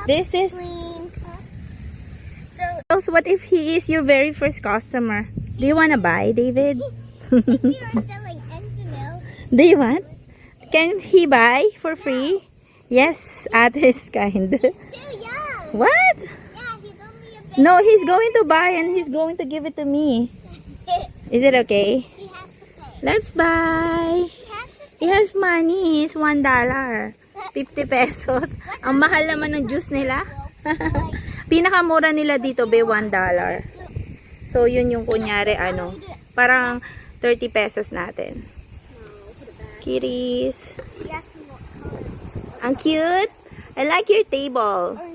This is... Clean cup. So what if he is your very first customer? Do you wanna buy, David? If you are selling engine milk, Do you want? Can he buy for free? Yes, Ate is kind. too young. What? Yeah, he's only a baby. No, he's going to buy and he's going to give it to me. Is it okay? He has to pay. Let's buy. He has to He has money. It's $1. 50 pesos. Ang mahal naman ng juice nila. Pinakamura nila dito, be, $1. So, yun yung kunyari, ano, parang 30 pesos natin. Kitties. He asked me what color. Ang cute. I like your table. Or